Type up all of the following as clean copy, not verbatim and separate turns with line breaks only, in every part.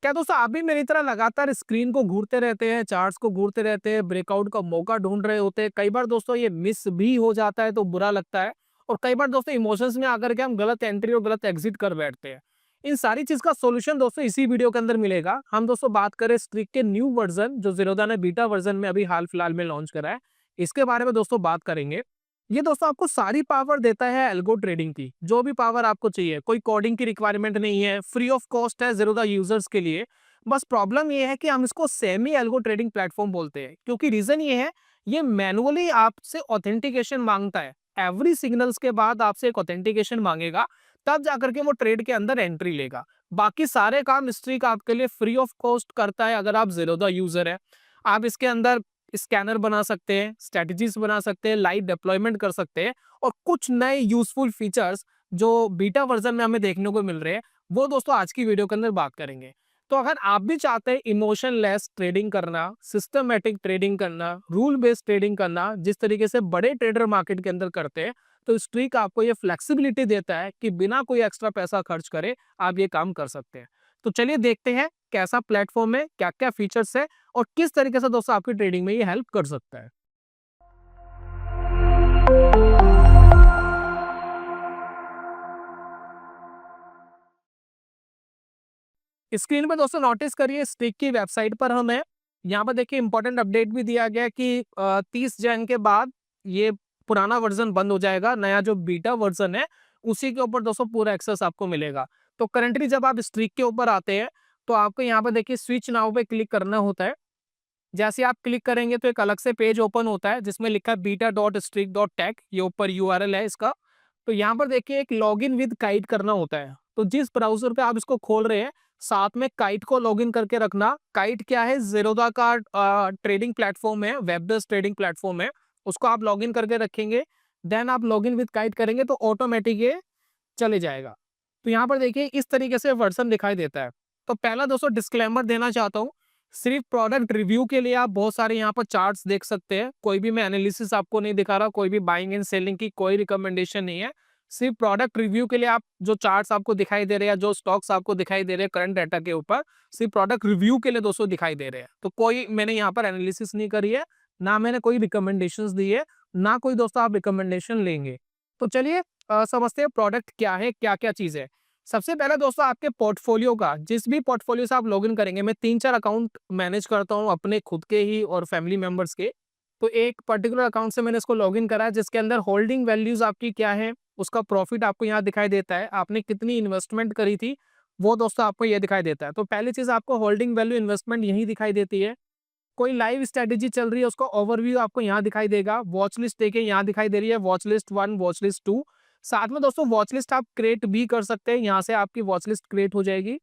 क्या दोस्तों आप भी मेरी तरह लगातार स्क्रीन को घूरते रहते हैं, चार्ट्स को घूरते रहते हैं, ब्रेकआउट का मौका ढूंढ रहे होते हैं? कई बार दोस्तों ये मिस भी हो जाता है तो बुरा लगता है, और कई बार दोस्तों इमोशंस में आकर के हम गलत एंट्री और गलत एग्जिट कर बैठते हैं। इन सारी चीज का सॉल्यूशन दोस्तों इसी वीडियो के अंदर मिलेगा। हम दोस्तों बात करें स्ट्रिक के न्यू वर्जन जो ज़ीरोधा ने बीटा वर्जन में अभी हाल फिलहाल में लॉन्च करा है, इसके बारे में दोस्तों बात करेंगे। ये दोस्तों आपको सारी पावर देता है एल्गो ट्रेडिंग की, जो भी पावर आपको चाहिए, कोई कोडिंग की रिक्वायरमेंट नहीं है, फ्री ऑफ कॉस्ट है ज़ीरोधा यूजर्स के लिए। बस प्रॉब्लम ये है कि हम इसको सेमी एल्गो ट्रेडिंग प्लेटफॉर्म बोलते हैं, क्योंकि रीजन ये है, ये मैनुअली आपसे ऑथेंटिकेशन मांगता है। एवरी सिग्नल्स के बाद आपसे एक ऑथेंटिकेशन मांगेगा, तब जाकर के वो ट्रेड के अंदर एंट्री लेगा। बाकी सारे काम स्ट्रीक आपके लिए फ्री ऑफ कॉस्ट करता है अगर आप ज़ीरोधा यूजर है। आप इसके अंदर स्कैनर बना सकते हैं, स्ट्रेटजीज बना सकते हैं, लाइव डिप्लॉयमेंट कर सकते हैं, और कुछ नए यूजफुल फीचर्स जो बीटा वर्जन में हमें देखने को मिल रहे हैं, वो दोस्तों आज की वीडियो के अंदर बात करेंगे। तो अगर आप भी चाहते हैं इमोशनलेस ट्रेडिंग करना, सिस्टमैटिक ट्रेडिंग करना, रूल बेस्ड ट्रेडिंग करना, जिस तरीके से बड़े ट्रेडर मार्केट के अंदर करते हैं, तो स्ट्रीक आपको ये फ्लेक्सिबिलिटी देता है कि बिना कोई एक्स्ट्रा पैसा खर्च करे आप ये काम कर सकते हैं। तो चलिए देखते हैं कैसा प्लेटफॉर्म है, क्या क्या फीचर्स है, और किस तरीके से दोस्तों आपकी ट्रेडिंग में ये हेल्प कर सकता है। स्क्रीन पे दोस्तों नोटिस करिए स्टिक की वेबसाइट पर हम है। यहाँ पर देखिए इंपॉर्टेंट अपडेट भी दिया गया है कि 30 जन के बाद ये पुराना वर्जन बंद हो जाएगा, नया जो बीटा वर्जन है उसी के ऊपर दोस्तों पूरा एक्सेस आपको मिलेगा। तो करंटली जब आप स्ट्रिक के ऊपर आते हैं तो आपको यहाँ पर देखिए स्विच नाउ पे क्लिक करना होता है। जैसे आप क्लिक करेंगे तो एक अलग से पेज ओपन होता है जिसमें लिखा है beta.streak.tech, ये ऊपर यूआरएल है इसका। तो यहाँ पर देखिए एक लॉगिन विद काइट करना होता है। तो जिस ब्राउजर पे आप इसको खोल रहे हैं, साथ में काइट को लॉगिन करके रखना। काइट क्या है? ज़ीरोधा का ट्रेडिंग प्लेटफॉर्म है, वेब बेस्ड ट्रेडिंग प्लेटफॉर्म है, उसको आप लॉगिन करके रखेंगे। देन आप लॉगिन विद काइट करेंगे तो ऑटोमेटिक ये चले जाएगा। तो यहाँ पर देखिए इस तरीके से वर्जन दिखाई देता है। तो पहला दोस्तों डिस्क्लेमर देना चाहता हूँ, सिर्फ प्रोडक्ट रिव्यू के लिए आप बहुत सारे यहाँ पर चार्ट्स देख सकते हैं। कोई भी मैं एनालिसिस आपको नहीं दिखा रहा, कोई भी बाइंग एंड सेलिंग की कोई रिकमेंडेशन नहीं है। सिर्फ प्रोडक्ट रिव्यू के लिए आप जो चार्ट्स आपको दिखाई दे रहे हैं, जो स्टॉक्स आपको दिखाई दे रहे हैं करंट डाटा के ऊपर, सिर्फ प्रोडक्ट रिव्यू के लिए दोस्तों दिखाई दे रहे हैं। तो कोई मैंने यहाँ पर एनालिसिस नहीं करी है, ना मैंने कोई रिकमेंडेशन दी है, ना कोई दोस्तों आप रिकमेंडेशन लेंगे। तो चलिए समझते हैं प्रोडक्ट क्या है, क्या क्या चीज है। सबसे पहले दोस्तों आपके पोर्टफोलियो का, जिस भी पोर्टफोलियो से आप लॉगिन करेंगे, मैं 3-4 अकाउंट मैनेज करता हूँ अपने खुद के ही और फैमिली मेंबर्स के। तो एक पर्टिकुलर अकाउंट से मैंने इसको लॉगिन करा है जिसके अंदर होल्डिंग वैल्यूज आपकी क्या है, उसका प्रॉफिट आपको यहाँ दिखाई देता है, आपने कितनी इन्वेस्टमेंट करी थी वो दोस्तों आपको ये दिखाई देता है। तो पहली चीज आपको होल्डिंग वैल्यू इन्वेस्टमेंट यही दिखाई देती है। कोई लाइव स्ट्रेटेजी चल रही है उसका ओवरव्यू आपको यहाँ दिखाई देगा। वॉच लिस्ट देखिए यहाँ दिखाई दे रही है, वॉच लिस्ट 1, वॉच लिस्ट 2। साथ में दोस्तों वॉच लिस्ट आप क्रिएट भी कर सकते हैं, यहाँ से आपकी वॉच लिस्ट क्रिएट हो जाएगी।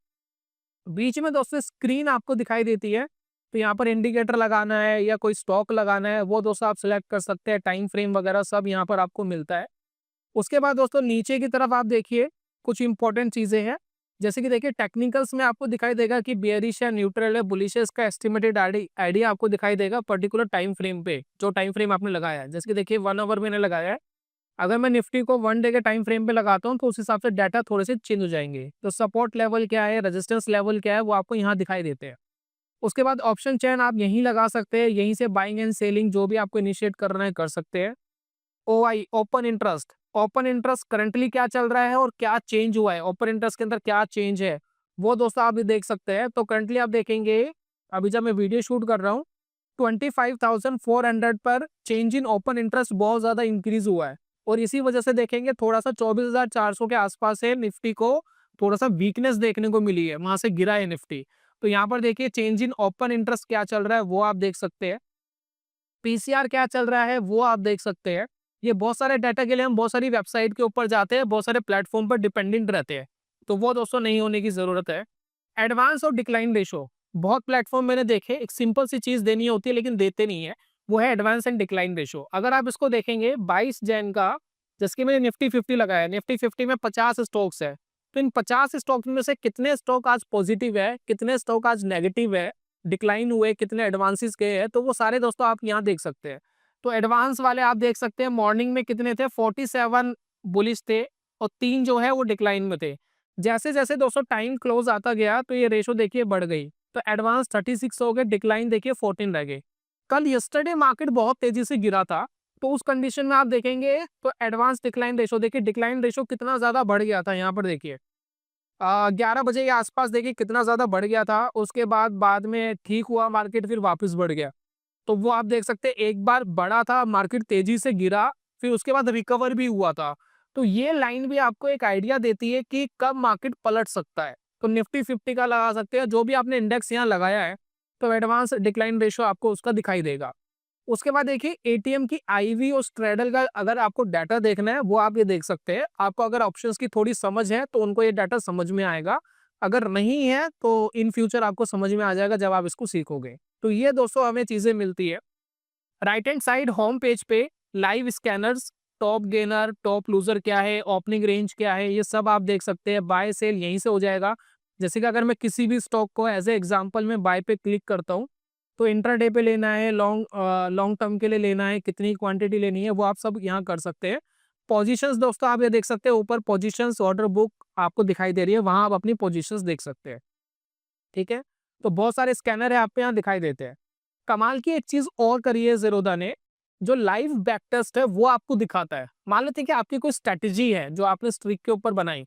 बीच में दोस्तों स्क्रीन आपको दिखाई देती है, तो यहाँ पर इंडिकेटर लगाना है या कोई स्टॉक लगाना है वो दोस्तों आप सिलेक्ट कर सकते हैं। टाइम फ्रेम वगैरह सब यहाँ पर आपको मिलता है। उसके बाद दोस्तों नीचे की तरफ आप देखिए कुछ इंपॉर्टेंट चीजें हैं, जैसे कि देखिए टेक्निकल्स में आपको दिखाई देगा कि बेयरिश है, न्यूट्रल है, बुलिश है, इसका एस्टिमेटेड आइडिया आपको दिखाई देगा पर्टिकुलर टाइम फ्रेम पे, जो टाइम फ्रेम आपने लगाया है। जैसे कि देखिए 1 आवर मैंने लगाया है, अगर मैं निफ्टी को 1 डे के टाइम फ्रेम पे लगाता हूँ तो उस हिसाब से डाटा थोड़े से चेंज हो जाएंगे। तो सपोर्ट लेवल क्या है, रेजिस्टेंस लेवल क्या है, वो आपको यहाँ दिखाई देते हैं। उसके बाद ऑप्शन चेन आप यहीं लगा सकते हैं, यहीं से बाइंग एंड सेलिंग जो भी आपको इनिशिएट करना है कर सकते हैं। OI open interest, open interest currently क्या चल रहा है और क्या चेंज हुआ है, ओपन इंटरेस्ट के अंदर क्या चेंज है, वो दोस्तों आप भी देख सकते हैं। तो करंटली आप देखेंगे अभी जब मैं वीडियो शूट कर रहा हूँ 25,400 पर चेंज इन ओपन इंटरेस्ट बहुत ज्यादा इंक्रीज हुआ है, और इसी वजह से देखेंगे थोड़ा सा 24,400 के आसपास है, निफ्टी को थोड़ा सा वीकनेस देखने को मिली है, वहां से गिरा है निफ्टी। तो यहाँ पर देखिए चेंज इन ओपन इंटरेस्ट क्या चल रहा है वो आप देख सकते हैं, पीसीआर क्या चल रहा है वो आप देख सकते हैं। ये बहुत सारे डाटा के लिए हम बहुत सारी वेबसाइट के ऊपर जाते हैं, बहुत सारे प्लेटफॉर्म पर डिपेंडेंट रहते हैं, तो वो दोस्तों नहीं होने की जरूरत है। एडवांस और डिक्लाइन रेशो, बहुत प्लेटफॉर्म मैंने देखे, एक सिंपल सी चीज देनी होती है लेकिन देते नहीं है, वो है एडवांस एंड डिक्लाइन रेशो। अगर आप इसको देखेंगे 22 जैन का, जैसे मैंने निफ्टी 50 लगाया, निफ्टी 50 में 50 स्टॉक्स है, तो इन 50 स्टॉक में से कितने स्टॉक आज पॉजिटिव है, कितने स्टॉक आज नेगेटिव है, डिक्लाइन हुए, कितने एडवांसेस गए हैं, तो वो सारे दोस्तों आप यहाँ देख सकते हैं। तो एडवांस वाले आप देख सकते हैं मॉर्निंग में कितने थे, 47 बुलिश थे और 3 जो है वो डिक्लाइन में थे। जैसे जैसे दोस्तों टाइम क्लोज आता गया तो ये रेशो देखिए बढ़ गई, तो एडवांस 36 हो गए, डिक्लाइन देखिए 14 रह गए। कल यस्टरडे मार्केट बहुत तेजी से गिरा था, तो उस कंडीशन में आप देखेंगे तो एडवांस डिक्लाइन रेशो देखिए, डिक्लाइन रेशो कितना ज्यादा बढ़ गया था। यहाँ पर देखिए 11 बजे के आसपास देखिए कितना ज्यादा बढ़ गया था। उसके बाद में ठीक हुआ मार्केट, फिर वापस बढ़ गया। तो वो आप देख सकते हैं एक बार बढ़ा था मार्केट, तेजी से गिरा, फिर उसके बाद रिकवर भी हुआ था। तो ये लाइन भी आपको एक आइडिया देती है कि कब मार्केट पलट सकता है। तो निफ्टी 50 का लगा सकते हैं, जो भी आपने इंडेक्स यहाँ लगाया है, तो एडवांस डिक्लाइन रेशो आपको उसका दिखाई देगा। उसके बाद देखिए एटीएम की आईवी और स्ट्रेडल का अगर आपको डाटा देखना है, वो आप ये देख सकते हैं। आपको अगर ऑप्शंस की थोड़ी समझ है तो उनको ये डाटा समझ में आएगा, अगर नहीं है तो इन फ्यूचर आपको समझ में आ जाएगा जब आप इसको सीखोगे। तो ये दोस्तों हमें चीजें मिलती है। Right hand side home page पे live scanners, top gainer top loser क्या है, ओपनिंग रेंज क्या है, ये सब आप देख सकते हैं। बाय सेल यहीं से हो जाएगा। जैसे कि अगर मैं किसी भी स्टॉक को एज ए एग्जांपल में बाय पे क्लिक करता हूँ, तो इंट्राडे पे लेना है, लॉन्ग टर्म के लिए लेना है, कितनी क्वांटिटी लेनी है, वो आप सब यहाँ कर सकते हैं। पोजीशंस दोस्तों आप ये देख सकते हैं, ऊपर पोजीशंस ऑर्डर बुक आपको दिखाई दे रही है, वहां आप अपनी पोजीशंस देख सकते हैं। ठीक है, तो बहुत सारे स्कैनर है आपको यहाँ दिखाई देते हैं। कमाल की एक चीज और करी है ज़ीरोधा ने, जो लाइव बैक टेस्ट है वो आपको दिखाता है। मान लेते हैं कि आपकी कोई स्ट्रेटेजी है जो आपने स्ट्रिक के ऊपर बनाई,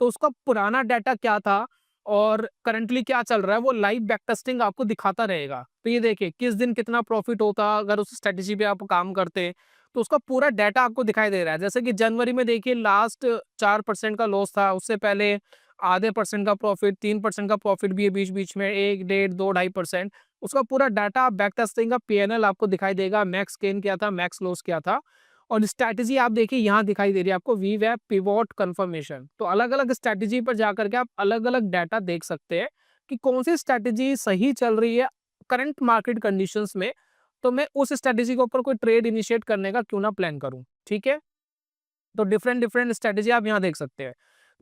तो उसका पुराना डाटा क्या था और करंटली क्या चल रहा है, वो लाइव बैक टेस्टिंग आपको दिखाता रहेगा। तो ये देखिए किस दिन कितना प्रॉफिट होता, अगर उस स्ट्रेटेजी पे आप काम करते तो उसका पूरा डाटा आपको दिखाई दे रहा है। जैसे कि जनवरी में देखिए लास्ट 4% का लॉस था, उससे पहले आधे परसेंट का प्रॉफिट, 3% का प्रॉफिट भी है बीच बीच में, 1, 1.5, 2, 2.5%। उसका पूरा डाटा बैक टेस्टिंग का पीएनएल आपको दिखाई देगा, मैक्स गेन क्या था, मैक्स लॉस क्या था। और स्ट्रैटेजी आप देखिए यहाँ दिखाई दे रही है आपको, वीवैप पिवोट कंफर्मेशन। तो अलग अलग स्ट्रैटेजी पर जाकर के आप अलग अलग डाटा देख सकते हैं कि कौन सी स्ट्रैटेजी सही चल रही है करंट मार्केट कंडीशंस में। तो मैं उस स्ट्रैटेजी के ऊपर कोई ट्रेड इनिशिएट करने का क्यों ना प्लान करूं। ठीक है, तो डिफरेंट डिफरेंट स्ट्रेटेजी आप यहाँ देख सकते हैं।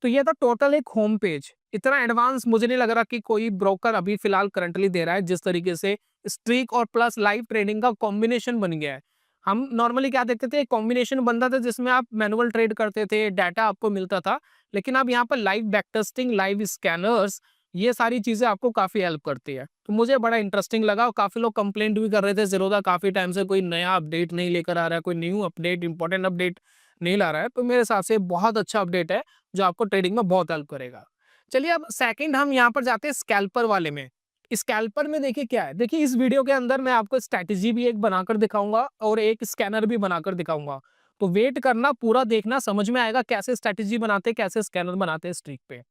तो ये था टोटल एक होम पेज। इतना एडवांस मुझे नहीं लग रहा कि कोई ब्रोकर अभी फिलहाल करंटली दे रहा है, जिस तरीके से स्ट्रीक और प्लस लाइव ट्रेडिंग का कॉम्बिनेशन बन गया है। हम नॉर्मली क्या देखते थे, कॉम्बिनेशन बनता था जिसमें आप मैनुअल ट्रेड करते थे, डाटा आपको मिलता था। लेकिन अब यहाँ पर live back testing, live scanners, ये सारी चीजें आपको काफी हेल्प करती है। तो मुझे बड़ा इंटरेस्टिंग लगा, और काफी लोग कंप्लेंट भी कर रहे थे ज़ीरोधा काफी टाइम से कोई नया अपडेट नहीं लेकर आ रहा है, कोई न्यू अपडेट, इंपॉर्टेंट अपडेट नहीं ला रहा है। तो मेरे हिसाब से बहुत अच्छा अपडेट है जो आपको ट्रेडिंग में बहुत हेल्प करेगा। चलिए अब सेकंड हम यहाँ पर जाते हैं स्कैल्पर वाले में। स्कैल्पर में देखिए क्या है, देखिए इस वीडियो के अंदर मैं आपको स्ट्रैटेजी भी एक बनाकर दिखाऊंगा और एक स्कैनर भी बनाकर दिखाऊंगा। तो वेट करना, पूरा देखना, समझ में आएगा कैसे स्ट्रैटेजी बनाते हैं, कैसे स्कैनर बनाते हैं स्ट्रीक पे।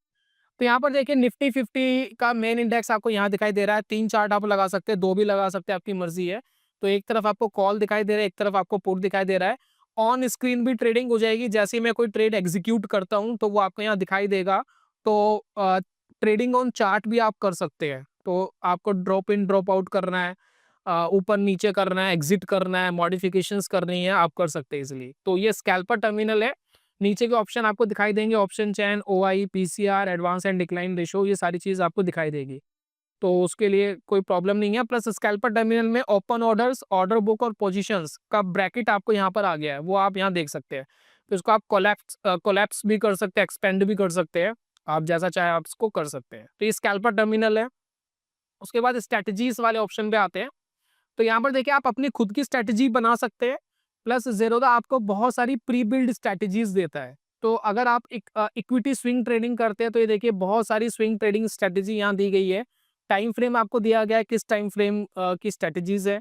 तो यहाँ पर देखिए निफ्टी 50 का मेन इंडेक्स आपको यहाँ दिखाई दे रहा है। 3 चार्ट आप लगा सकते हैं, 2 भी लगा सकते हैं, आपकी मर्जी है। तो एक तरफ आपको कॉल दिखाई दे रहा है, एक तरफ आपको पुट दिखाई दे रहा है। ऑन स्क्रीन भी ट्रेडिंग हो जाएगी, जैसे ही मैं कोई ट्रेड एग्जीक्यूट करता हूँ तो वो आपको यहाँ दिखाई देगा। तो ट्रेडिंग ऑन चार्ट भी आप कर सकते हैं। तो आपको ड्रॉप इन ड्रॉप आउट करना है, ऊपर नीचे करना है, एग्जिट करना है, मॉडिफिकेशंस करनी है, आप कर सकते हैं इजिली। तो ये स्कैल्पर टर्मिनल है। नीचे के ऑप्शन आपको दिखाई देंगे, option chain, OI, PCR, advance and decline ratio, ये सारी चीज आपको दिखाई देगी। तो उसके लिए कोई प्रॉब्लम नहीं है। प्लस स्कैल्पर टर्मिनल में ओपन ऑर्डर्स, ऑर्डर बुक और पोजीशंस का ब्रैकेट आपको यहाँ पर आ गया है, वो आप यहाँ देख सकते हैं। तो इसको आप कोलैप्स भी कर सकते हैं, एक्सपेंड भी कर सकते हैं, आप जैसा चाहे आप इसको कर सकते हैं। तो ये स्कैल्पर टर्मिनल है। उसके बाद स्ट्रैटेजीज वाले ऑप्शन पे आते हैं। तो यहाँ पर देखिए आप अपनी खुद की स्ट्रैटेजी बना सकते हैं। प्लस ज़ेरोधा आपको बहुत सारी प्री बिल्ड स्ट्रैटेजीज देता है। तो अगर आप इक्विटी स्विंग ट्रेडिंग करते हैं तो ये देखिए बहुत सारी स्विंग ट्रेडिंग स्ट्रैटेजी यहाँ दी गई है। टाइम फ्रेम आपको दिया गया है, किस टाइम फ्रेम की स्ट्रैटेजीज है।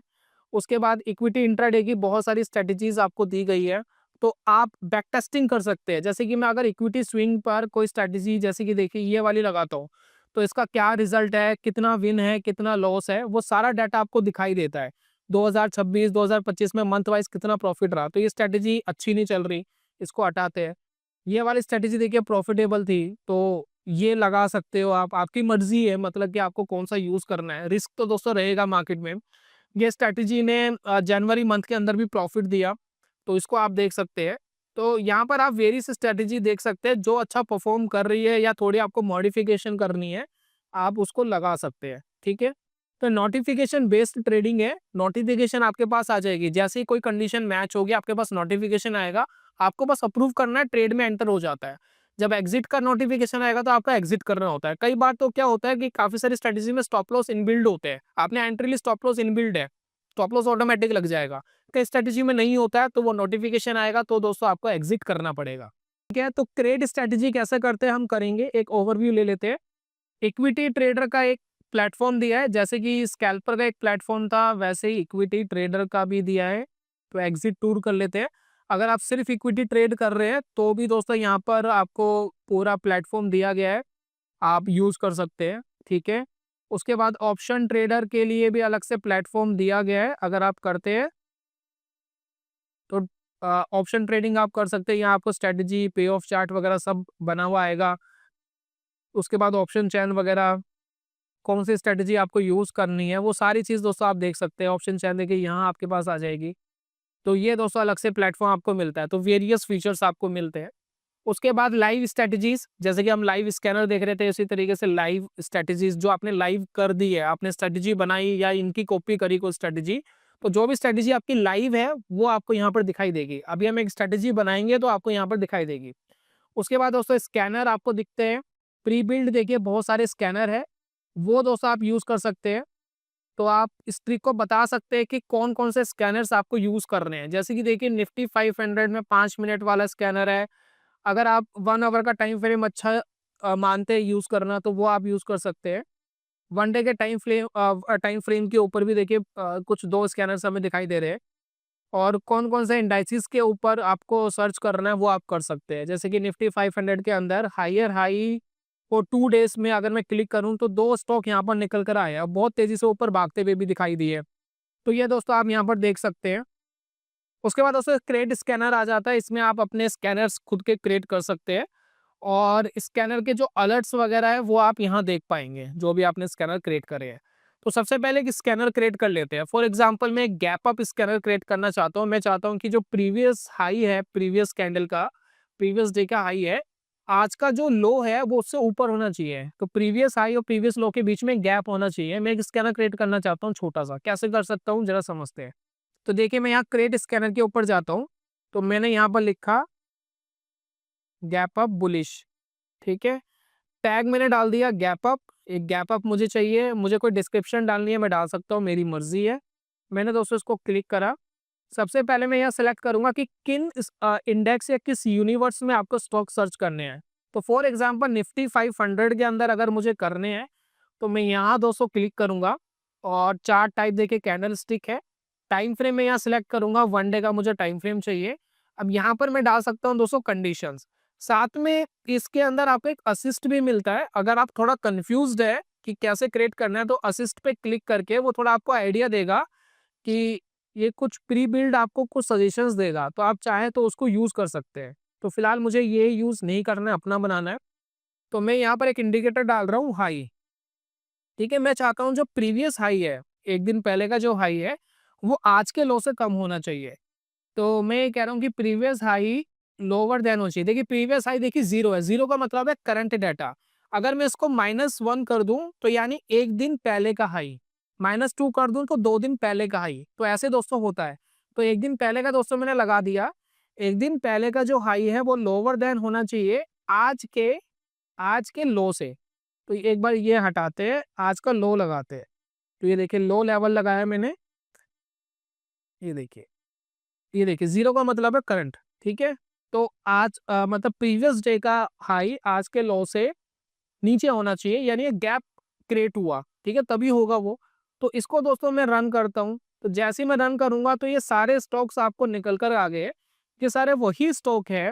उसके बाद इक्विटी इंट्राडे की बहुत सारी स्ट्रैटेजीज आपको दी गई है। तो आप बैक टेस्टिंग कर सकते हैं। जैसे कि मैं अगर इक्विटी स्विंग पर कोई स्ट्रैटेजी, जैसे कि देखिए ये वाली लगाता हूँ, तो इसका क्या रिजल्ट है, कितना विन है, कितना लॉस है, वो सारा डाटा आपको दिखाई देता है। 2026 2025 में मंथ वाइज कितना प्रॉफिट रहा। तो ये स्ट्रैटेजी अच्छी नहीं चल रही, इसको हटाते हैं। ये वाली स्ट्रैटेजी देखिए प्रॉफिटेबल थी, तो ये लगा सकते हो आप, आपकी मर्जी है, मतलब कि आपको कौन सा यूज करना है। रिस्क तो दोस्तों रहेगा मार्केट में। ये स्ट्रैटेजी ने जनवरी मंथ के अंदर भी प्रॉफिट दिया, तो इसको आप देख सकते हैं। तो यहाँ पर आप वेरियस स्ट्रैटेजी देख सकते हैं, जो अच्छा परफॉर्म कर रही है या थोड़ी आपको मॉडिफिकेशन करनी है, आप उसको लगा सकते हैं। ठीक है, तो नोटिफिकेशन बेस्ड ट्रेडिंग है। नोटिफिकेशन आपके पास आ जाएगी, जैसे ही कोई कंडीशन मैच होगी आपके पास नोटिफिकेशन आएगा, आपको बस अप्रूव करना है, ट्रेड में एंटर हो जाता है। जब एग्जिट का नोटिफिकेशन आएगा तो आपका एग्जिट करना होता है। कई बार तो क्या होता है कि काफी सारी स्ट्रेटेजी में स्टॉप लॉस इनबिल्ड होते हैं, आपने एंट्री ली स्टॉप लॉस इनबिल्ड है, स्टॉप लॉस ऑटोमेटिक लग जाएगा। कई स्ट्रेटेजी में नहीं होता है तो वो नोटिफिकेशन आएगा तो दोस्तों आपको एग्जिट करना पड़ेगा। ठीक है, तो ट्रेड स्ट्रेटेजी कैसे करते हैं हम करेंगे, एक ओवरव्यू ले लेते हैं। इक्विटी ट्रेडर का एक प्लेटफॉर्म दिया है, जैसे कि स्कैल्पर का एक प्लेटफॉर्म था वैसे ही इक्विटी ट्रेडर का भी दिया है। तो एग्जिट टूर कर लेते हैं। अगर आप सिर्फ इक्विटी ट्रेड कर रहे हैं तो भी दोस्तों यहाँ पर आपको पूरा प्लेटफॉर्म दिया गया है, आप यूज कर सकते हैं। ठीक है, उसके बाद ऑप्शन ट्रेडर के लिए भी अलग से प्लेटफॉर्म दिया गया है, अगर आप करते हैं तो ऑप्शन ट्रेडिंग आप कर सकते हैं। यहाँ आपको स्ट्रेटजी, पे ऑफ चार्ट वगैरह सब बना हुआ आएगा। उसके बाद ऑप्शन चैन वगैरह, कौन सी स्ट्रेटजी आपको यूज करनी है, वो सारी चीज दोस्तों आप देख सकते हैं। ऑप्शन चैन देखिए यहाँ आपके पास आ जाएगी। तो ये दोस्तों अलग से प्लेटफॉर्म आपको मिलता है, तो वेरियस फीचर्स आपको मिलते हैं। उसके बाद लाइव स्ट्रेटजीज, जैसे कि हम लाइव स्कैनर देख रहे थे, इसी तरीके से लाइव स्ट्रेटजीज जो आपने लाइव कर दी है, आपने स्ट्रेटजी बनाई या इनकी कॉपी करी कोई स्ट्रेटजी, तो जो भी स्ट्रेटजी आपकी लाइव है वो आपको यहाँ पर दिखाई देगी। अभी हम एक स्ट्रेटजी बनाएंगे तो आपको यहाँ पर दिखाई देगी। उसके बाद दोस्तों स्कैनर आपको दिखते हैं, प्री बिल्ड देखिए बहुत सारे स्कैनर है, वो दोस्तों आप यूज कर सकते हैं। तो आप इस ट्रिक को बता सकते हैं कि कौन कौन से स्कैनर्स आपको यूज करने हैं। जैसे कि देखिए निफ्टी 500 में 5 मिनट वाला स्कैनर है, अगर आप 1 आवर का टाइम फ्रेम अच्छा मानते हैं यूज करना तो वो आप यूज कर सकते हैं। 1 डे के टाइम फ्रेम के ऊपर भी देखिए कुछ 2 स्कैनर्स हमें दिखाई दे रहे हैं। और कौन कौन से इंडाइसिस के ऊपर आपको सर्च करना है वो आप कर सकते हैं। जैसे कि निफ्टी 500 के अंदर हायर हाई को 2 डेज में अगर मैं क्लिक करूं तो 2 स्टॉक यहाँ पर निकल कर आए और बहुत तेजी से ऊपर भागते हुए भी दिखाई दिए। तो ये दोस्तों आप यहाँ पर देख सकते हैं। उसके बाद दोस्तों क्रिएट स्कैनर आ जाता है, इसमें आप अपने स्कैनर्स खुद के क्रिएट कर सकते हैं और स्कैनर के जो अलर्ट्स वगैरह है वो आप यहाँ देख पाएंगे, जो भी आपने स्कैनर क्रिएट करे हैं। तो सबसे पहले एक स्कैनर क्रिएट कर लेते हैं। फॉर एग्जांपल मैं एक गैप अप स्कैनर क्रिएट करना चाहता हूँ। मैं चाहता हूँ कि जो प्रीवियस हाई है, प्रीवियस कैंडल का, प्रीवियस डे का हाई है, आज का जो लो है वो उससे ऊपर होना चाहिए। तो प्रीवियस हाई और प्रीवियस लो के बीच में गैप होना चाहिए। मैं एक स्कैनर क्रिएट करना चाहता हूँ छोटा सा, कैसे कर सकता हूँ जरा समझते हैं। तो देखिए मैं यहाँ क्रिएट स्कैनर के ऊपर जाता हूँ, तो मैंने यहाँ पर लिखा गैप अप बुलिश। ठीक है, टैग मैंने डाल दिया गैप अप, एक गैप अप मुझे चाहिए, मुझे कोई डिस्क्रिप्शन डालनी है मैं डाल सकता हूँ, मेरी मर्जी है। मैंने दोस्तों इसको क्लिक करा। सबसे पहले मैं यहाँ सेलेक्ट करूंगा कि किन इंडेक्स या किस यूनिवर्स में आपको स्टॉक सर्च करने हैं। तो फॉर एग्जांपल निफ्टी 500 के अंदर अगर मुझे करने हैं तो मैं यहाँ दोस्तों क्लिक करूंगा और चार्ट टाइप देखिए कैंडल स्टिक है। टाइम फ्रेम में यहाँ सिलेक्ट करूंगा, 1 डे का मुझे टाइम फ्रेम चाहिए। अब यहाँ पर मैं डाल सकता हूँ दोस्तों कंडीशंस। साथ में इसके अंदर आपको एक असिस्ट भी मिलता है, अगर आप थोड़ा कंफ्यूज्ड है कि कैसे क्रिएट करना है तो असिस्ट पे क्लिक करके वो थोड़ा आपको आइडिया देगा कि ये कुछ प्री बिल्ड आपको कुछ सजेशंस देगा, तो आप चाहे तो उसको यूज कर सकते हैं। तो फिलहाल मुझे ये यूज नहीं करना है, अपना बनाना है। तो मैं यहाँ पर एक इंडिकेटर डाल रहा हूँ हाई। ठीक है, मैं चाहता हूँ जो प्रीवियस हाई है, एक दिन पहले का जो हाई है वो आज के लो से कम होना चाहिए। तो मैं ये कह रहा हूँ कि प्रीवियस हाई लोअर देन होना चाहिए। देखिए प्रीवियस हाई देखिए 0 है, 0 का मतलब है करंट डाटा। अगर मैं इसको -1 कर दूं तो यानी एक दिन पहले का हाई, -2 कर दूं तो 2 दिन पहले का हाई। तो ऐसे दोस्तों होता है। तो एक दिन पहले का दोस्तों मैंने लगा दिया, एक दिन पहले का जो हाई है वो लोअर देन होना चाहिए आज के लो से। तो एक बार ये हटाते हैं, आज का लो लगाते हैं। तो ये देखिए लो लेवल लगाया मैंने, ये देखिए, ये देखिए 0 का मतलब है करंट। ठीक है, तो आज मतलब प्रीवियस डे का हाई आज के लो से नीचे होना चाहिए, यानी एक गैप क्रिएट हुआ। ठीक है, तभी होगा वो। तो इसको दोस्तों मैं रन करता हूँ। तो जैसे ही मैं रन करूंगा तो ये सारे स्टॉक्स आपको निकल कर आ गए। ये सारे वही स्टॉक है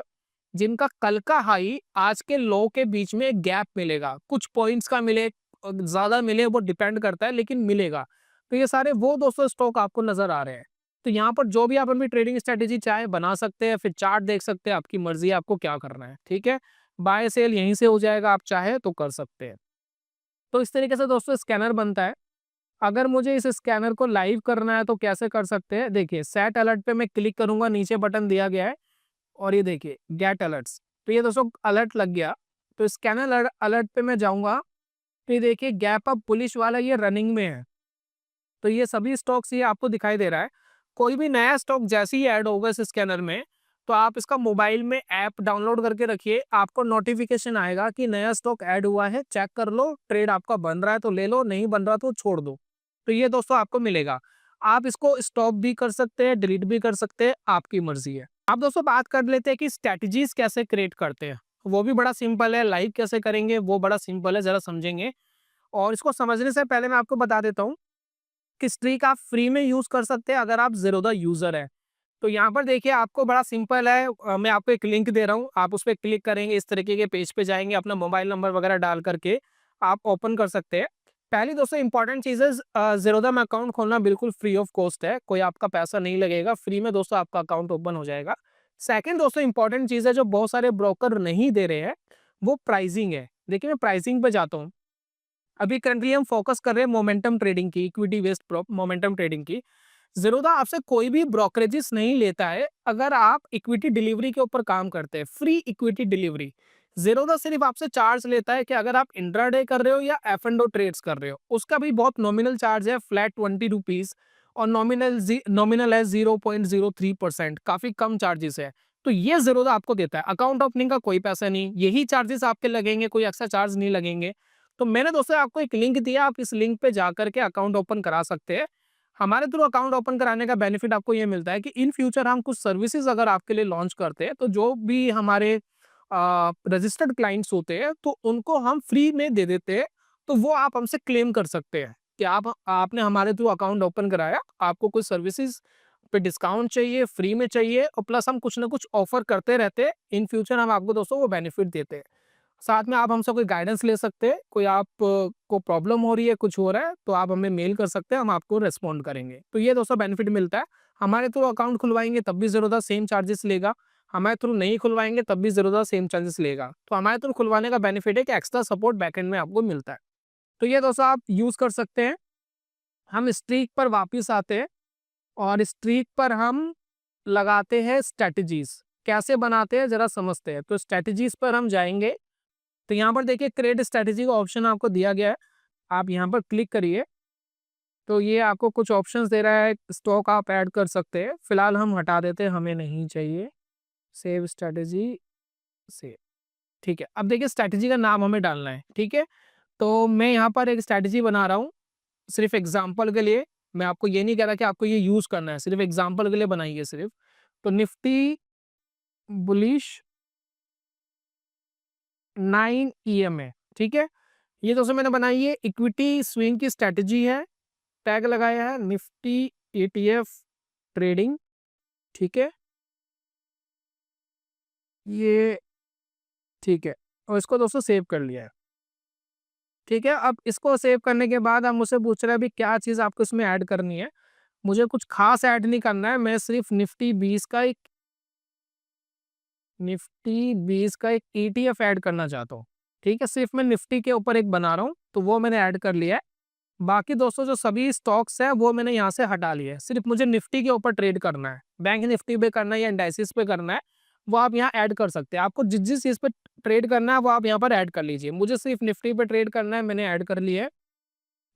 जिनका कल का हाई आज के लो के बीच में एक गैप मिलेगा, कुछ पॉइंट्स का मिले, ज्यादा मिले, वो डिपेंड करता है लेकिन मिलेगा। तो ये सारे वो दोस्तों स्टॉक आपको नजर आ रहे हैं। तो यहाँ पर जो भी आप अपनी ट्रेडिंग स्ट्रेटेजी चाहे बना सकते हैं, फिर चार्ट देख सकते हैं, आपकी मर्जी है आपको क्या करना है। ठीक है, बाय सेल यहीं से हो जाएगा, आप चाहे तो कर सकते हैं। तो इस तरीके से दोस्तों स्कैनर बनता है। अगर मुझे इस स्कैनर को लाइव करना है तो कैसे कर सकते हैं, देखिए सेट अलर्ट पे मैं क्लिक करूंगा, नीचे बटन दिया गया है और ये देखिए गेट अलर्ट्स। तो ये दोस्तों अलर्ट लग गया। तो स्कैनर अलर्ट पे मैं जाऊंगा तो ये देखिए गैप अप पुलिश वाला ये रनिंग में है। तो ये सभी स्टॉक्स ये आपको दिखाई दे रहा है। कोई भी नया स्टॉक जैसे ही ऐड होगा इस स्कैनर में तो आप इसका मोबाइल में ऐप डाउनलोड करके रखिए, आपको नोटिफिकेशन आएगा कि नया स्टॉक ऐड हुआ है, चेक कर लो, ट्रेड आपका बन रहा है तो ले लो, नहीं बन रहा तो छोड़ दो। तो ये दोस्तों आपको मिलेगा। आप इसको स्टॉप भी कर सकते हैं, डिलीट भी कर सकते हैं, आपकी मर्जी है। आप दोस्तों बात कर लेते हैं कि स्ट्रैटेजीज कैसे क्रिएट करते हैं। वो भी बड़ा सिंपल है। लाइव कैसे करेंगे वो बड़ा सिंपल है, जरा समझेंगे। और इसको समझने से पहले मैं आपको बता देता हूँ कि स्ट्रीक आप फ्री में यूज कर सकते हैं अगर आप ज़ीरोधा यूजर है। तो यहाँ पर देखिए आपको बड़ा सिंपल है, मैं आपको एक लिंक दे रहा हूँ, आप उस पर क्लिक करेंगे, इस तरीके के पेज पे जाएंगे, अपना मोबाइल नंबर वगैरह डाल करके आप ओपन कर सकते हैं। पहली दोस्तों इंपॉर्टेंट चीज़ है, ज़ीरोधा में अकाउंट खोलना बिल्कुल फ्री ऑफ कॉस्ट है, कोई आपका पैसा नहीं लगेगा, फ्री में दोस्तों आपका अकाउंट ओपन हो जाएगा। सेकंड दोस्तों इंपॉर्टेंट चीज़ है जो बहुत सारे ब्रोकर नहीं दे रहे हैं, वो प्राइसिंग है। देखिए मैं प्राइसिंग पे जाता हूँ। अभी करंटली हम फोकस कर रहे हैं मोमेंटम ट्रेडिंग की, इक्विटी बेस्ड मोमेंटम ट्रेडिंग की। ज़ीरोधा आपसे कोई भी ब्रोकरेजेस नहीं लेता है अगर आप इक्विटी डिलीवरी के ऊपर काम करते हैं, फ्री इक्विटी डिलीवरी। ज़ीरोधा सिर्फ आपसे चार्ज लेता है कि अगर आप इंट्राडे कर रहे हो या एफ एंड ओ ट्रेड्स कर रहे हो, उसका भी बहुत नॉमिनल चार्ज है, फ्लैट 20 रुपीज, और नॉमिनल है 0.03%, काफी कम चार्जेस है। तो ये ज़ीरोधा आपको देता है, अकाउंट ओपनिंग का कोई पैसा नहीं, यही चार्जेस आपके लगेंगे, कोई एक्स्ट्रा चार्ज नहीं लगेंगे। तो मैंने दोस्तों आपको एक लिंक दिया, आप इस लिंक पे जाकर के अकाउंट ओपन करा सकते हैं। हमारे थ्रू अकाउंट ओपन कराने का बेनिफिट आपको ये मिलता है कि इन फ्यूचर हम कुछ सर्विसेज अगर आपके लिए लॉन्च करते हैं, तो जो भी हमारे रजिस्टर्ड क्लाइंट्स होते हैं तो उनको हम फ्री में दे देते हैं। तो वो आप हमसे क्लेम कर सकते हैं कि आपने हमारे थ्रू अकाउंट ओपन कराया, आपको कुछ सर्विसेज पे डिस्काउंट चाहिए, फ्री में चाहिए, और प्लस हम कुछ ना कुछ ऑफर करते रहते हैं। इन फ्यूचर हम आपको दोस्तों वो बेनिफिट देते हैं। साथ में आप हमसे कोई गाइडेंस ले सकते हैं, कोई आप को प्रॉब्लम हो रही है, कुछ हो रहा है, तो आप हमें मेल कर सकते हैं, हम आपको रिस्पॉन्ड करेंगे। तो ये दोस्तों बेनिफिट मिलता है। हमारे थ्रू अकाउंट खुलवाएंगे तब भी ज़ीरोधा सेम चार्जेस लेगा, हमारे थ्रू नहीं खुलवाएंगे तब भी ज़ीरोधा सेम चार्जेस लेगा। तो हमारे थ्रू खुलवाने का बेनिफिट है कि एक्स्ट्रा सपोर्ट बैकएंड में आपको मिलता है। तो ये दोस्तों आप यूज़ कर सकते हैं। हम स्ट्रीक पर वापिस आते हैं, और स्ट्रीक पर हम लगाते हैं स्ट्रेटजीज। कैसे बनाते हैं जरा समझते हैं। तो स्ट्रेटजीज पर हम जाएंगे, तो यहाँ पर देखिए क्रिएट स्ट्रेटजी का ऑप्शन आपको दिया गया है, आप यहाँ पर क्लिक करिए। तो ये आपको कुछ ऑप्शंस दे रहा है, स्टॉक आप ऐड कर सकते हैं, फिलहाल हम हटा देते हैं, हमें नहीं चाहिए। सेव स्ट्रेटजी से, ठीक है। अब देखिए स्ट्रेटजी का नाम हमें डालना है, ठीक है। तो मैं यहाँ पर एक स्ट्रेटजी बना रहा हूँ, सिर्फ एग्जाम्पल के लिए। मैं आपको ये नहीं कह रहा कि आपको ये यूज करना है, सिर्फ एग्जाम्पल के लिए बनाइए सिर्फ। तो निफ्टी बुलिश 9 EMA, ठीक है। ये दोस्तों मैंने बनाई है, इक्विटी स्विंग की स्ट्रेटजी है, टैग लगाया है निफ्टी ETF ट्रेडिंग, ठीक है। ये ठीक है, और इसको दोस्तों सेव कर लिया है, ठीक है। अब इसको सेव करने के बाद हम मुझसे पूछ रहे हैं अभी क्या चीज़ आपको इसमें ऐड करनी है। मुझे कुछ खास ऐड नहीं करना है, मैं सिर्फ निफ्टी 20 का एक ETF ऐड करना चाहता हूँ, ठीक है। सिर्फ मैं निफ्टी के ऊपर एक बना रहा हूँ, तो वो मैंने ऐड कर लिया है। बाकी दोस्तों जो सभी स्टॉक्स है वो मैंने यहाँ से हटा लिए है, सिर्फ मुझे निफ्टी के ऊपर ट्रेड करना है। बैंक निफ्टी पे करना है या इंडाइसिस पे करना है, वो आप यहाँ ऐड कर सकते हैं। आपको जिस जिस चीज़ पे ट्रेड करना है वो आप यहाँ पर ऐड कर लीजिए। मुझे सिर्फ निफ्टी पे ट्रेड करना है, मैंने ऐड कर लिया है।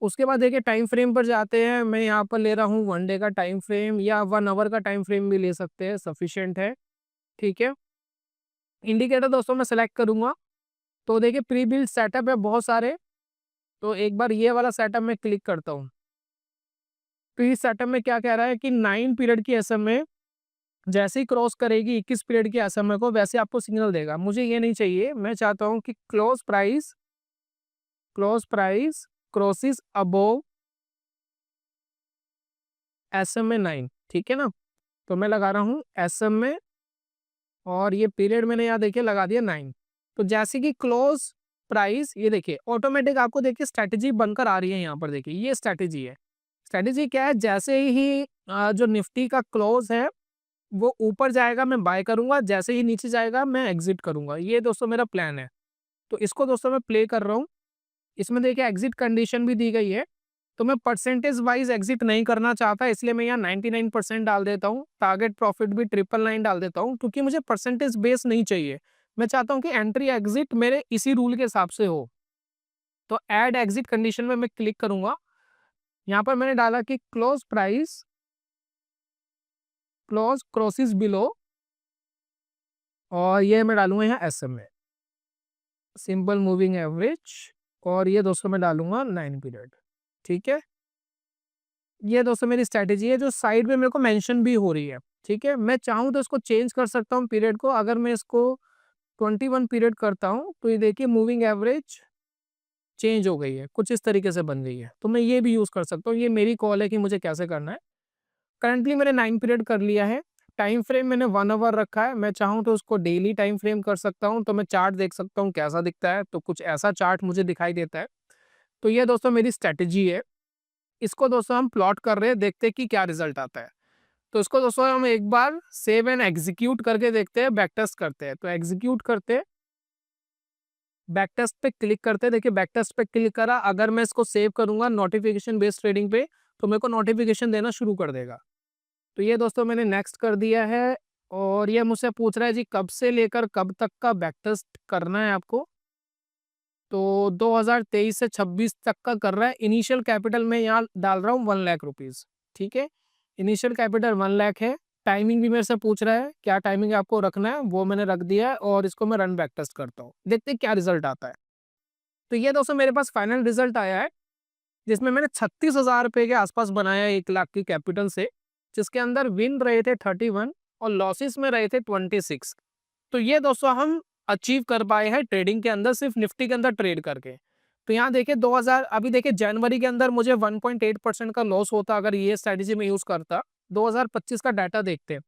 उसके बाद देखिए टाइम फ्रेम पर जाते हैं, मैं यहाँ पर ले रहा हूँ 1 डे का टाइम फ्रेम, या 1 आवर का टाइम फ्रेम भी ले सकते हैं, सफिशियंट है, ठीक है। इंडिकेटर दोस्तों मैं सेलेक्ट करूंगा, तो देखिए प्री बिल्ड सेटअप है बहुत सारे, तो एक बार ये वाला सेटअप में क्लिक करता हूँ। तो इस सेटअप में क्या कह रहा है कि 9 पीरियड की एसएमए जैसे ही क्रॉस करेगी 21 पीरियड की एसएमए को, वैसे आपको सिग्नल देगा। मुझे ये नहीं चाहिए, मैं चाहता हूँ कि close price crosses above SMA 9, ठीक है ना। तो मैं लगा रहा हूँ एसएमए, और ये पीरियड मैंने यहाँ देखिए लगा दिया 9। तो जैसे कि क्लोज प्राइस, ये देखिए ऑटोमेटिक आपको देखिए स्ट्रेटेजी बनकर आ रही है। यहाँ पर देखिए ये स्ट्रेटेजी है। स्ट्रेटेजी क्या है, जैसे ही जो निफ्टी का क्लोज है वो ऊपर जाएगा मैं बाय करूंगा, जैसे ही नीचे जाएगा मैं एग्जिट करूंगा। ये दोस्तों मेरा प्लान है। तो इसको दोस्तों मैं प्ले कर रहा हूँ। इसमें देखिए एग्जिट कंडीशन भी दी गई है, तो मैं परसेंटेज वाइज एग्जिट नहीं करना चाहता, इसलिए मैं यहाँ 99% डाल देता हूँ। टारगेट प्रॉफिट भी 999 डाल देता हूँ, क्योंकि मुझे परसेंटेज बेस नहीं चाहिए। मैं चाहता हूँ कि एंट्री एग्जिट मेरे इसी रूल के हिसाब से हो। तो ऐड एग्जिट कंडीशन में मैं क्लिक करूंगा। यहाँ पर मैंने डाला कि क्लोज क्रॉसेस बिलो और ये मैं डालूंगा यहाँ SMA, सिंपल मूविंग एवरेज, और ये दोस्तों मैं डालूंगा 9 पीरियड। ठीक है, ये दोस्तों मेरी स्ट्रैटेजी है जो साइड में मेरे को मेंशन भी हो रही है। ठीक है, मैं चाहूँ तो इसको चेंज कर सकता हूँ पीरियड को। अगर मैं इसको 21 पीरियड करता हूँ तो ये देखिए मूविंग एवरेज चेंज हो गई है, कुछ इस तरीके से बन गई है। तो मैं ये भी यूज़ कर सकता हूँ, ये मेरी कॉल है कि मुझे कैसे करना है। करंटली मैंने 9 पीरियड कर लिया है। टाइम फ्रेम मैंने 1 आवर रखा है। मैं चाहूँ तो उसको डेली टाइम फ्रेम कर सकता हूँ, तो मैं चार्ट देख सकता हूँ कैसा दिखता है, तो कुछ ऐसा चार्ट मुझे दिखाई देता है। तो ये दोस्तों मेरी स्ट्रैटेजी है। इसको दोस्तों हम प्लॉट कर रहे हैं, देखते हैं कि क्या रिजल्ट आता है। तो इसको दोस्तों हम एक बार सेव एंड एग्जीक्यूट करके देखते हैं, बैक टेस्ट करते हैं। तो एग्जीक्यूट करते हैं, बैक टेस्ट पे क्लिक करते हैं। देखिए बैक टेस्ट पे क्लिक करा, अगर मैं इसको सेव करूंगा नोटिफिकेशन बेस्ड ट्रेडिंग पे, तो मेरे को नोटिफिकेशन देना शुरू कर देगा। तो ये दोस्तों मैंने नेक्स्ट कर दिया है। और ये मुझसे पूछ रहा है जी कब से लेकर कब तक का बैक टेस्ट करना है आपको। तो 2023 से 26 तक का कर रहा है। इनिशियल कैपिटल में यहाँ डाल रहा हूँ 1 लाख रुपीज़। ठीक है, इनिशियल कैपिटल 1 लाख है। टाइमिंग भी मेरे से पूछ रहा है क्या टाइमिंग आपको रखना है, वो मैंने रख दिया है। और इसको मैं रन बैक टेस्ट करता हूँ, देखते हैं क्या रिजल्ट आता है। तो ये दोस्तों मेरे पास फाइनल रिजल्ट आया है, जिसमें मैंने 36,000 रुपये के आसपास बनाया है 1 लाख की कैपिटल से, जिसके अंदर विन रहे थे 31 और लॉसेस में रहे थे 26। तो ये दोस्तों हम अचीव कर पाए हैं ट्रेडिंग के अंदर, सिर्फ निफ्टी के अंदर ट्रेड करके। तो यहाँ देखिए 2000, अभी देखिए जनवरी के अंदर मुझे 1.8% का लॉस होता अगर ये स्ट्रेटेजी में यूज करता। 2025 का डाटा देखते हैं।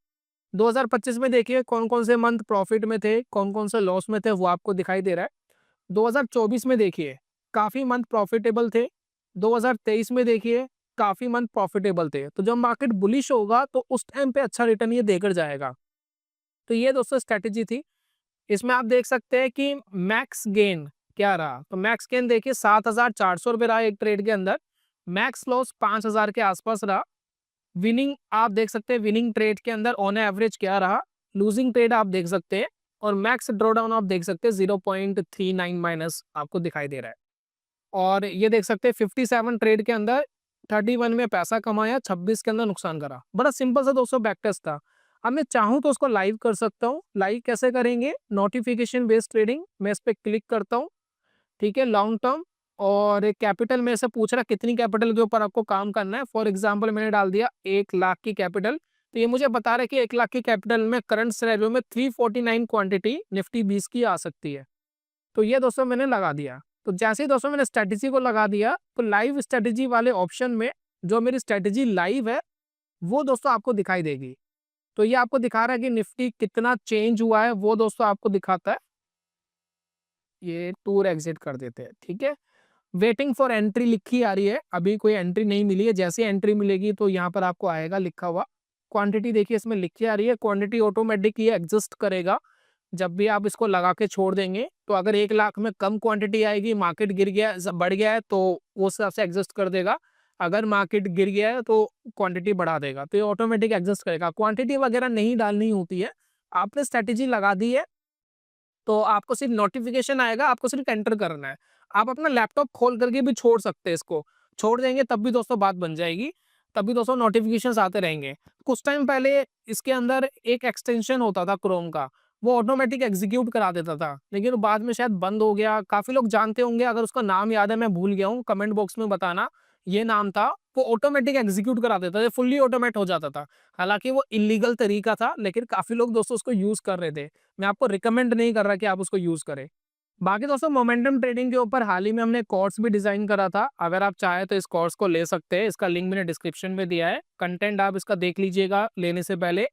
2025 में देखिए कौन कौन से मंथ प्रॉफिट में थे, कौन कौन से लॉस में थे, वो आपको दिखाई दे रहा है। 2024 में देखिए काफी मंथ प्रॉफिटेबल थे। 2023 में देखिए काफी मंथ प्रॉफिटेबल थे। तो जब मार्केट बुलिश होगा तो उस टाइम पे अच्छा रिटर्न ये देकर जाएगा। तो ये दोस्तों स्ट्रेटेजी थी। इसमें आप देख सकते हैं कि मैक्स गेन क्या रहा। तो मैक्स गेन देखिए 7,400 रुपये रहा एक ट्रेड के अंदर। मैक्स लॉस 5,000 के आसपास रहा। विनिंग आप देख सकते हैं, विनिंग ट्रेड के अंदर ऑन एवरेज क्या रहा। लूजिंग ट्रेड आप देख सकते हैं, और मैक्स ड्रॉडाउन आप देख सकते हैं 0.39 माइनस आपको दिखाई दे रहा है। और ये देख सकते हैं 57 ट्रेड के अंदर 31 में पैसा कमाया, 26 के अंदर नुकसान करा। बड़ा सिंपल सा दोस्तों बैक टेस्ट था। अब मैं चाहूँ तो उसको लाइव कर सकता हूँ। लाइव कैसे करेंगे, नोटिफिकेशन बेस्ड ट्रेडिंग, मैं इस पर क्लिक करता हूँ। ठीक है, लॉन्ग टर्म, और कैपिटल में से पूछ रहा कितनी कैपिटल के ऊपर आपको काम करना है। फॉर एग्जाम्पल मैंने डाल दिया 1 लाख की कैपिटल। तो ये मुझे बता रहा है कि 1 लाख की कैपिटल में करंट सिनेरियो में 349 क्वांटिटी निफ्टी 20 की आ सकती है। तो ये दोस्तों मैंने लगा दिया। तो जैसे ही दोस्तों मैंने स्ट्रेटेजी को लगा दिया, तो लाइव स्ट्रेटेजी वाले ऑप्शन में जो मेरी स्ट्रेटेजी लाइव है वो दोस्तों आपको दिखाई देगी। तो ये आपको दिखा रहा है कि निफ्टी कितना चेंज हुआ है, वो दोस्तों आपको दिखाता है। ये टूर एग्जिट कर देते हैं। ठीक है, वेटिंग फॉर एंट्री लिखी आ रही है, अभी कोई एंट्री नहीं मिली है। जैसे एंट्री मिलेगी तो यहाँ पर आपको आएगा लिखा हुआ। क्वांटिटी देखिए इसमें लिखी आ रही है, क्वांटिटी ऑटोमेटिक ये एडजस्ट करेगा। जब भी आप इसको लगा के छोड़ देंगे, तो अगर 1 लाख में कम क्वांटिटी आएगी, मार्केट गिर गया बढ़ गया है, तो वो हिसाब से एडजस्ट कर देगा। अगर मार्केट गिर गया है तो क्वांटिटी बढ़ा देगा। तो ये ऑटोमेटिक एडजस्ट करेगा। क्वांटिटी वगैरह नहीं डालनी होती है। आपने स्ट्रेटेजी लगा दी है तो आपको सिर्फ नोटिफिकेशन आएगा, आपको सिर्फ एंटर करना है। आप अपना लैपटॉप खोल करके भी छोड़ सकते हैं, इसको छोड़ देंगे तब भी दोस्तों बात बन जाएगी। तब भी दोस्तों नोटिफिकेशंस आते रहेंगे। कुछ टाइम पहले इसके अंदर एक एक्सटेंशन होता था क्रोम का, वो ऑटोमेटिक एग्जीक्यूट करा देता था, लेकिन वो बाद में शायद बंद हो गया। काफी लोग जानते होंगे, अगर उसका नाम याद है मैं भूल गया हूँ, कमेंट बॉक्स में बताना। ये नाम था, वो ऑटोमेटिक एग्जीक्यूट करा देता था, फुल्ली ऑटोमेट हो जाता था। हालांकि वो इलीगल तरीका था, लेकिन काफी लोग दोस्तों उसको यूज कर रहे थे। मैं आपको रिकमेंड नहीं कर रहा कि आप उसको यूज करें। बाकी दोस्तों मोमेंटम ट्रेडिंग के ऊपर हाल ही में हमने कोर्स भी डिजाइन करा था। अगर आप चाहे तो इस कोर्स को ले सकते हैं, इसका लिंक मैंने डिस्क्रिप्शन में दिया है। कंटेंट आप इसका देख लीजिएगा लेने से पहले।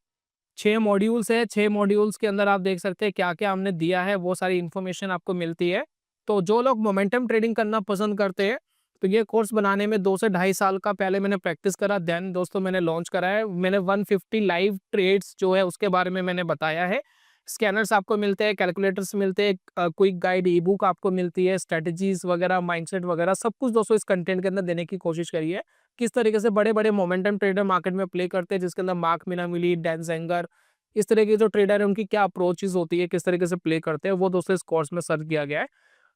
6 मॉड्यूल्स है, 6 मॉड्यूल्स के अंदर आप देख सकते हैं क्या क्या हमने दिया है, वो सारी इन्फॉर्मेशन आपको मिलती है। तो जो लोग मोमेंटम ट्रेडिंग करना पसंद करते हैं, तो ये कोर्स बनाने में 2 से ढाई साल का पहले मैंने प्रैक्टिस करा, देन दोस्तों मैंने लॉन्च करा है। मैंने 150 लाइव ट्रेड्स जो है उसके बारे में मैंने बताया है। स्कैनर्स आपको मिलते हैं, कैलकुलेटर्स मिलते हैं, क्विक गाइड ई बुक आपको मिलती है, स्ट्रेटजीज वगैरह, माइंडसेट वगैरह सब कुछ दोस्तों इस कंटेंट के अंदर देने की कोशिश करी है। किस तरीके से बड़े बड़े मोमेंटम ट्रेडर मार्केट में प्ले करते हैं, जिसके अंदर मार्क मिनामिली, डैन जेंगर, इस तरह के जो ट्रेडर है उनकी क्या अप्रोचेस होती है, किस तरीके से प्ले करते हैं, वो दोस्तों इस कोर्स में सर्च किया गया है।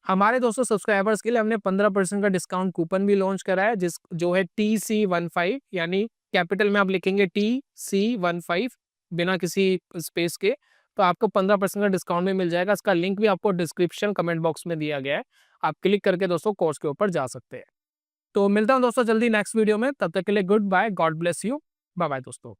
हमारे दोस्तों सब्सक्राइबर्स के लिए हमने 15% का डिस्काउंट कूपन भी लॉन्च करा है, जिस जो है TC15, यानी कैपिटल में आप लिखेंगे TC15 बिना किसी स्पेस के, तो आपको 15% का डिस्काउंट भी मिल जाएगा। इसका लिंक भी आपको डिस्क्रिप्शन कमेंट बॉक्स में दिया गया है, आप क्लिक करके दोस्तों कोर्स के ऊपर जा सकते हैं। तो मिलता हूँ दोस्तों जल्दी नेक्स्ट वीडियो में, तब तक के लिए good bye, God bless you, bye bye दोस्तों।